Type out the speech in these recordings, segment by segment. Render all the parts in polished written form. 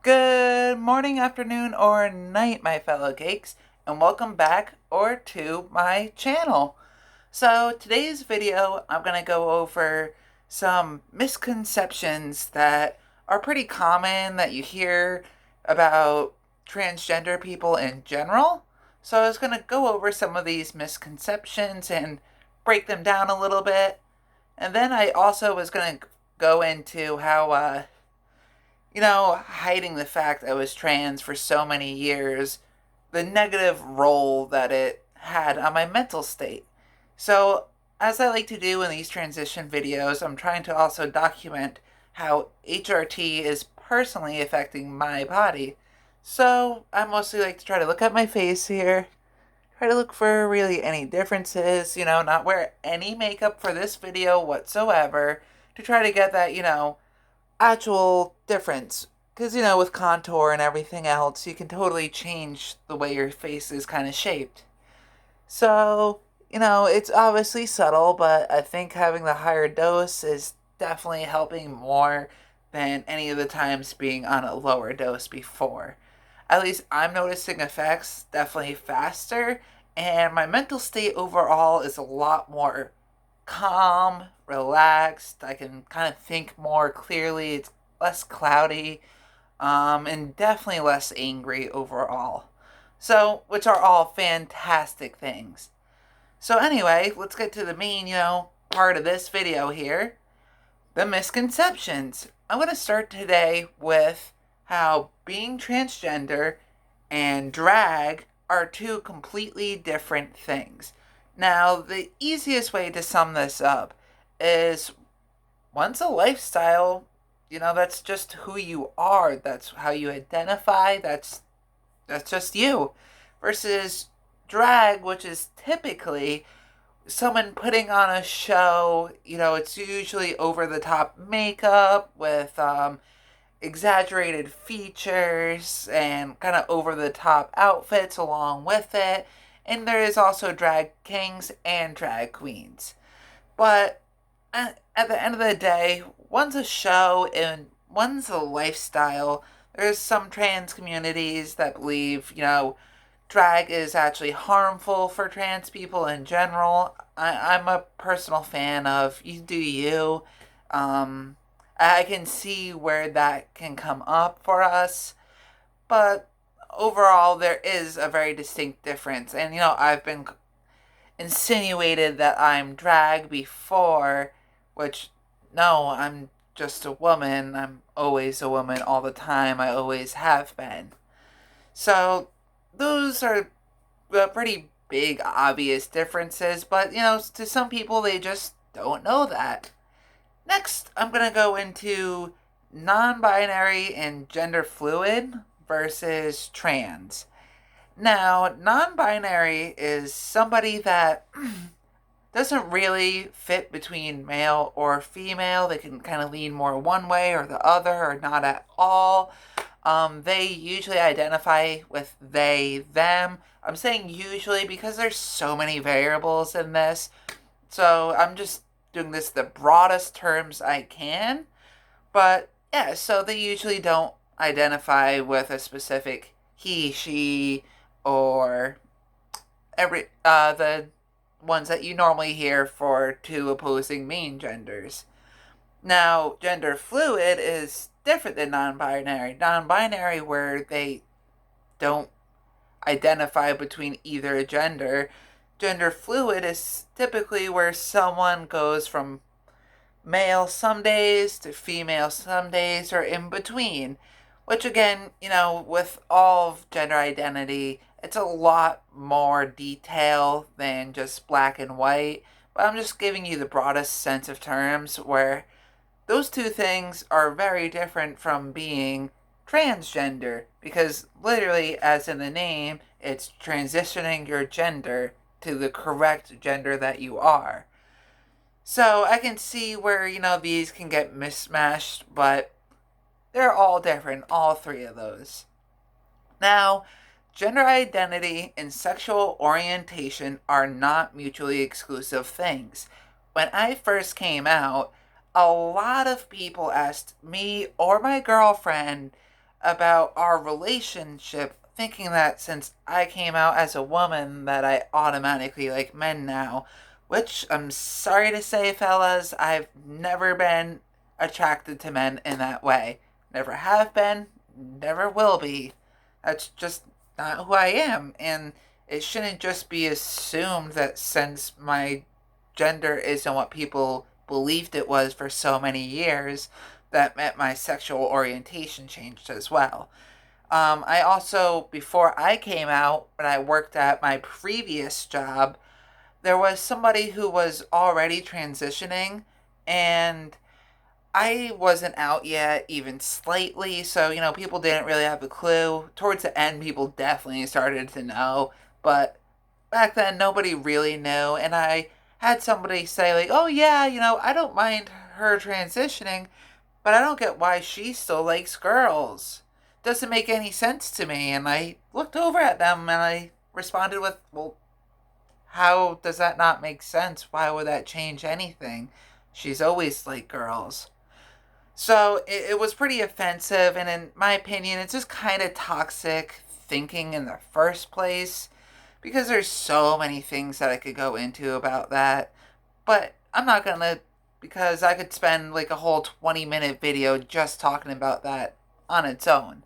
Good morning, afternoon, or night, my fellow cakes, and welcome back or to my channel. So today's video, I'm going to go over some misconceptions that are pretty common that you hear about transgender people in general. So I was going to go over some of these misconceptions and break them down a little bit. And then I also was going to go into how hiding the fact I was trans for so many years, the negative role that it had on my mental state. So, as I like to do in these transition videos, I'm trying to also document how HRT is personally affecting my body. So, I mostly like to try to look at my face here, try to look for really any differences, not wear any makeup for this video whatsoever, to try to get that, actual difference. Because, with contour and everything else, you can totally change the way your face is kind of shaped. So, it's obviously subtle, but I think having the higher dose is definitely helping more than any of the times being on a lower dose before. At least I'm noticing effects definitely faster, and my mental state overall is a lot more calm, relaxed. I can kind of think more clearly. It's less cloudy, and definitely less angry overall. So, which are all fantastic things. So anyway, let's get to the main, part of this video here. The misconceptions. I'm going to start today with how being transgender and drag are two completely different things. Now, the easiest way to sum this up is one's a lifestyle, that's just who you are, that's how you identify, that's just you. Versus drag, which is typically someone putting on a show, it's usually over the top makeup with exaggerated features and kind of over the top outfits along with it. And there is also drag kings and drag queens. But at the end of the day, one's a show and one's a lifestyle. There's some trans communities that believe, drag is actually harmful for trans people in general. I'm a personal fan of you do you. Um, I can see where that can come up for us, but overall, there is a very distinct difference. And, I've been insinuated that I'm drag before, which, no, I'm just a woman. I'm always a woman all the time. I always have been. So, those are pretty big, obvious differences, but, to some people, they just don't know that. Next, I'm going to go into non binary and gender fluid versus trans. Now, non binary is somebody that doesn't really fit between male or female. They can kind of lean more one way or the other or not at all. They usually identify with they, them. I'm saying usually because there's so many variables in this. So I'm just doing this the broadest terms I can. But yeah, so they usually don't identify with a specific he, she, or the ones that you normally hear for two opposing main genders. Now, gender fluid is different than non-binary. Non-binary where they don't identify between either gender. Gender fluid is typically where someone goes from male some days to female some days or in between. Which again, with all of gender identity, it's a lot more detail than just black and white. But I'm just giving you the broadest sense of terms where those two things are very different from being transgender. Because literally, as in the name, it's transitioning your gender to the correct gender that you are. So I can see where, these can get mismatched, but they're all different, all three of those. Now, gender identity and sexual orientation are not mutually exclusive things. When I first came out, a lot of people asked me or my girlfriend, about our relationship, thinking that since I came out as a woman that I automatically like men now, which I'm sorry to say, fellas, I've never been attracted to men in that way. Never have been, never will be. That's just not who I am, and it shouldn't just be assumed that since my gender isn't what people believed it was for so many years, that meant my sexual orientation changed as well. I also, before I came out, when I worked at my previous job, there was somebody who was already transitioning, and I wasn't out yet, even slightly, so, people didn't really have a clue. Towards the end, people definitely started to know, but back then, nobody really knew, and I had somebody say, like, oh, yeah, I don't mind her transitioning, but I don't get why she still likes girls. Doesn't make any sense to me. And I looked over at them and I responded with, well, how does that not make sense? Why would that change anything? She's always liked girls. So it was pretty offensive, and in my opinion, it's just kind of toxic thinking in the first place, because there's so many things that I could go into about that. But I'm not gonna, because I could spend like a whole 20-minute video just talking about that on its own.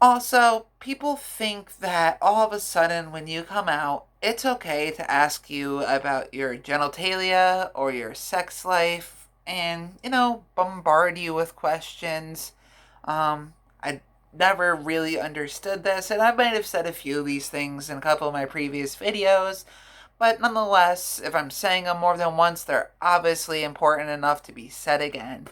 Also, people think that all of a sudden when you come out, it's okay to ask you about your genitalia or your sex life and, bombard you with questions. I never really understood this, and I might have said a few of these things in a couple of my previous videos, but nonetheless, if I'm saying them more than once, they're obviously important enough to be said again.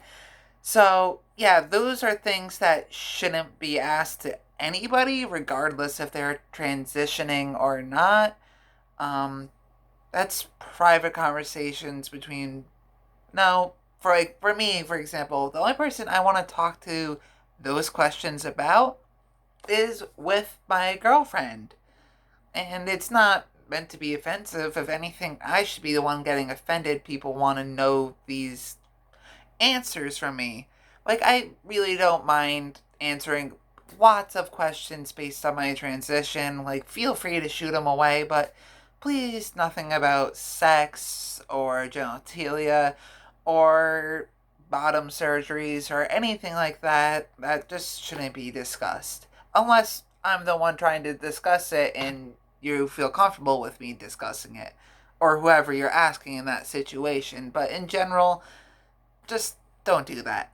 So, yeah, those are things that shouldn't be asked to anybody, regardless if they're transitioning or not. Um, that's private conversations between. No, for me, for example, the only person I want to talk to those questions about is with my girlfriend. And it's not meant to be offensive. If anything, I should be the one getting offended. People want to know these answers from me. Like, I really don't mind answering lots of questions based on my transition. Like, feel free to shoot them away, but please, nothing about sex or genitalia or bottom surgeries or anything like that. That just shouldn't be discussed. Unless I'm the one trying to discuss it and you feel comfortable with me discussing it. Or whoever you're asking in that situation. But in general, just don't do that.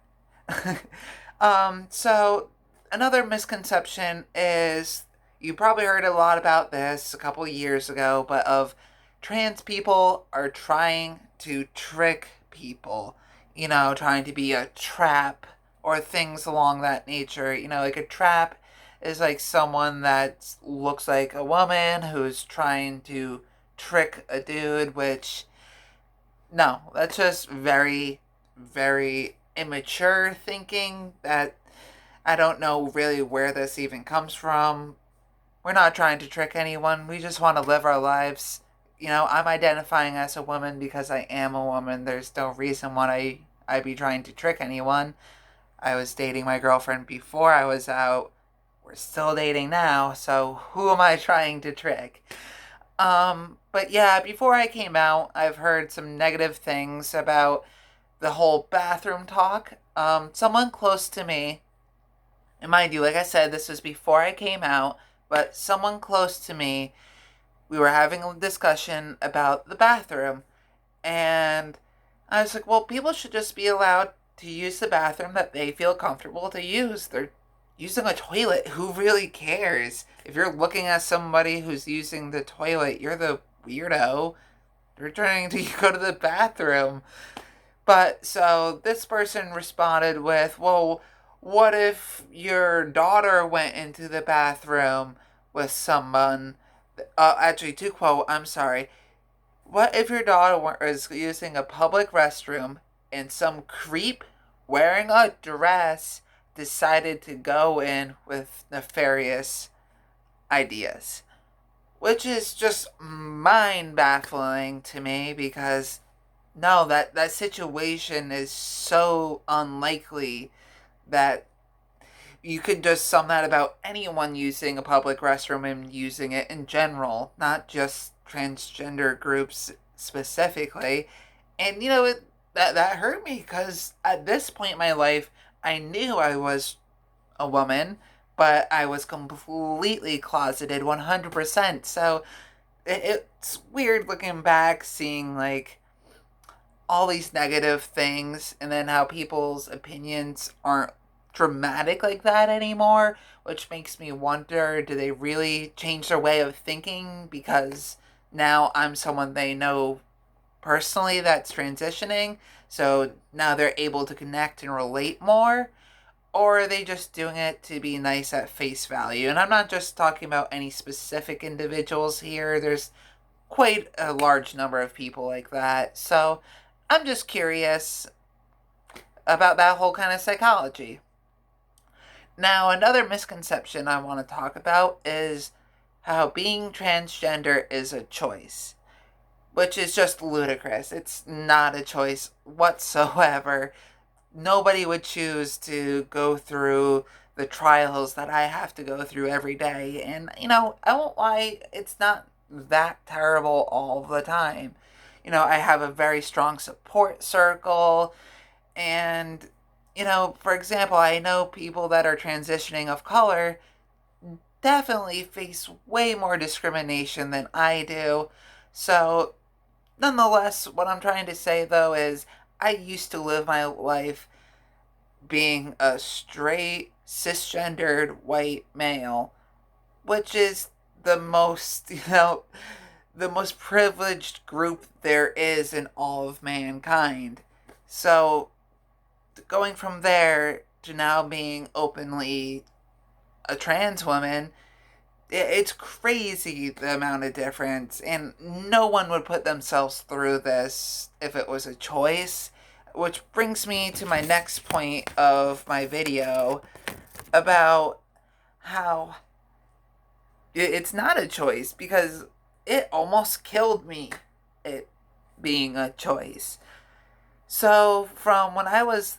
So another misconception is, you probably heard a lot about this a couple of years ago, but of trans people are trying to trick people, trying to be a trap or things along that nature. Like a trap is like someone that looks like a woman who's trying to trick a dude, which, no, that's just very, very immature thinking that I don't know really where this even comes from. We're not trying to trick anyone. We just want to live our lives. I'm identifying as a woman because I am a woman. There's no reason why I'd be trying to trick anyone. I was dating my girlfriend before I was out. We're still dating now, so who am I trying to trick? But yeah, before I came out, I've heard some negative things about the whole bathroom talk. Someone close to me, and mind you, like I said, this was before I came out, but someone close to me, we were having a discussion about the bathroom, and I was like, well, people should just be allowed to use the bathroom that they feel comfortable to use. They're using a toilet. Who really cares? If you're looking at somebody who's using the toilet, you're the weirdo. They're trying to go to the bathroom. But so this person responded with, well, what if your daughter went into the bathroom with someone? Actually, to quote, I'm sorry. What if your daughter was using a public restroom and some creep wearing a dress decided to go in with nefarious ideas? Which is just mind baffling to me, because no, that situation is so unlikely that you could just sum that about anyone using a public restroom and using it in general, not just transgender groups specifically. And that hurt me because at this point in my life, I knew I was a woman, but I was completely closeted 100%. So it's weird looking back, seeing like all these negative things, and then how people's opinions aren't dramatic like that anymore, which makes me wonder, do they really change their way of thinking because now I'm someone they know personally that's transitioning, so now they're able to connect and relate more? Or are they just doing it to be nice at face value? And I'm not just talking about any specific individuals here. There's quite a large number of people like that. So I'm just curious about that whole kind of psychology. Now, another misconception I want to talk about is how being transgender is a choice, which is just ludicrous. It's not a choice whatsoever. Nobody would choose to go through the trials that I have to go through every day. And, I won't lie, it's not that terrible all the time. I have a very strong support circle. And, for example, I know people that are transitioning of color definitely face way more discrimination than I do. So, nonetheless, what I'm trying to say though is I used to live my life being a straight, cisgendered white male, which is the most, the most privileged group there is in all of mankind. So, going from there to now being openly a trans woman, it's crazy the amount of difference, and no one would put themselves through this if it was a choice. Which brings me to my next point of my video about how it's not a choice, because it almost killed me, it being a choice. So, from when I was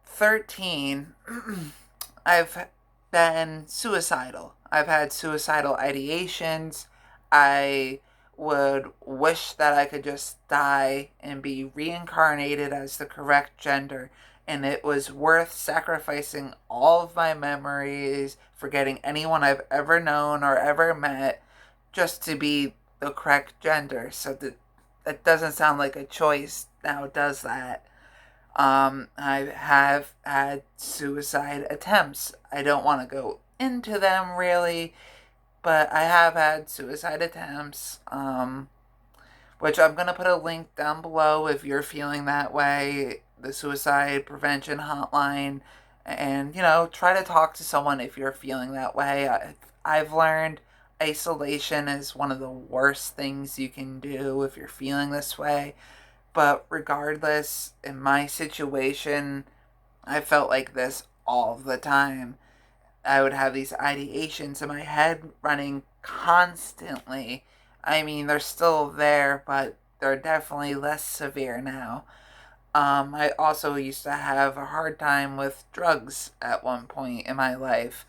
13, I've been suicidal. I've had suicidal ideations. I would wish that I could just die and be reincarnated as the correct gender. And it was worth sacrificing all of my memories, forgetting anyone I've ever known or ever met, just to be the correct gender. So that doesn't sound like a choice now, does that? I have had suicide attempts. I don't want to go into them really, but I have had suicide attempts, which I'm going to put a link down below if you're feeling that way. The suicide prevention hotline. And, try to talk to someone if you're feeling that way. I've learned isolation is one of the worst things you can do if you're feeling this way. But regardless, in my situation, I felt like this all the time. I would have these ideations in my head running constantly. I mean, they're still there, but they're definitely less severe now. I also used to have a hard time with drugs at one point in my life.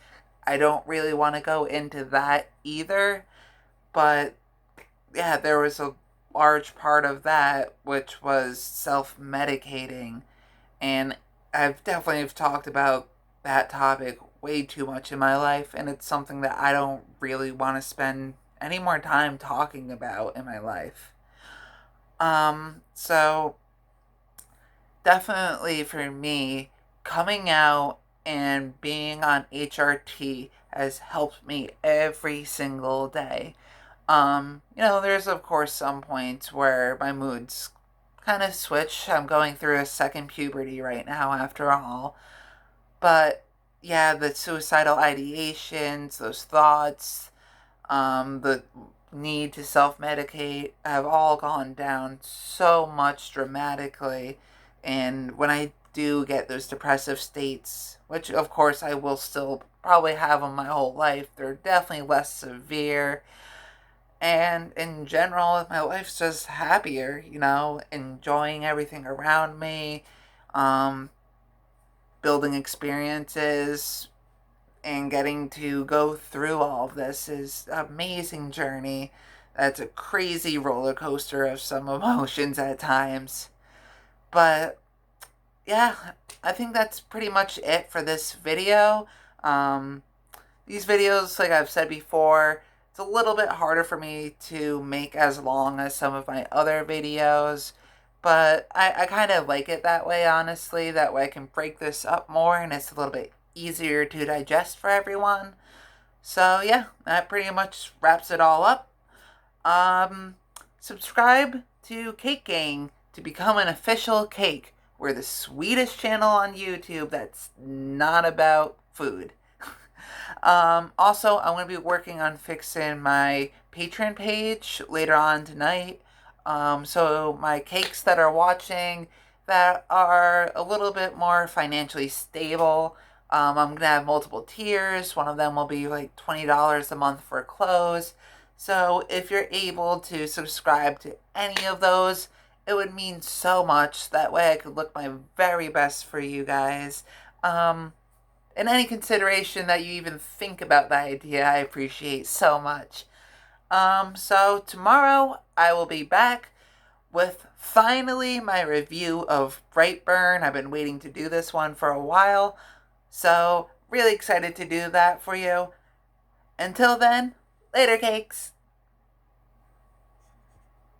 I don't really want to go into that either, but yeah, there was a large part of that which was self medicating. And I've definitely talked about that topic way too much in my life, and it's something that I don't really want to spend any more time talking about in my life. So definitely for me, coming out and being on HRT has helped me every single day. There's of course some points where my moods kind of switch. I'm going through a second puberty right now, after all. But yeah, the suicidal ideations, those thoughts, the need to self medicate have all gone down so much dramatically. And when I do get those depressive states, which of course I will still probably have them my whole life, they're definitely less severe. And in general, my life's just happier, enjoying everything around me, um, building experiences, and getting to go through all of this is an amazing journey. That's a crazy roller coaster of some emotions at times. But yeah, I think that's pretty much it for this video. Um, these videos, like I've said before, it's a little bit harder for me to make as long as some of my other videos. But I kind of like it that way, honestly. That way I can break this up more and it's a little bit easier to digest for everyone. So yeah, that pretty much wraps it all up. Um, Subscribe to Cakegang to become an official cake. We're the sweetest channel on YouTube that's not about food. Also, I'm going to be working on fixing my Patreon page later on tonight. So my cakes that are watching that are a little bit more financially stable, I'm going to have multiple tiers. One of them will be like $20 a month for clothes. So if you're able to subscribe to any of those, it would mean so much. That way I could look my very best for you guys. And any consideration that you even think about the idea, I appreciate so much. So tomorrow I will be back with finally my review of Brightburn. I've been waiting to do this one for a while, so really excited to do that for you. Until then, later cakes!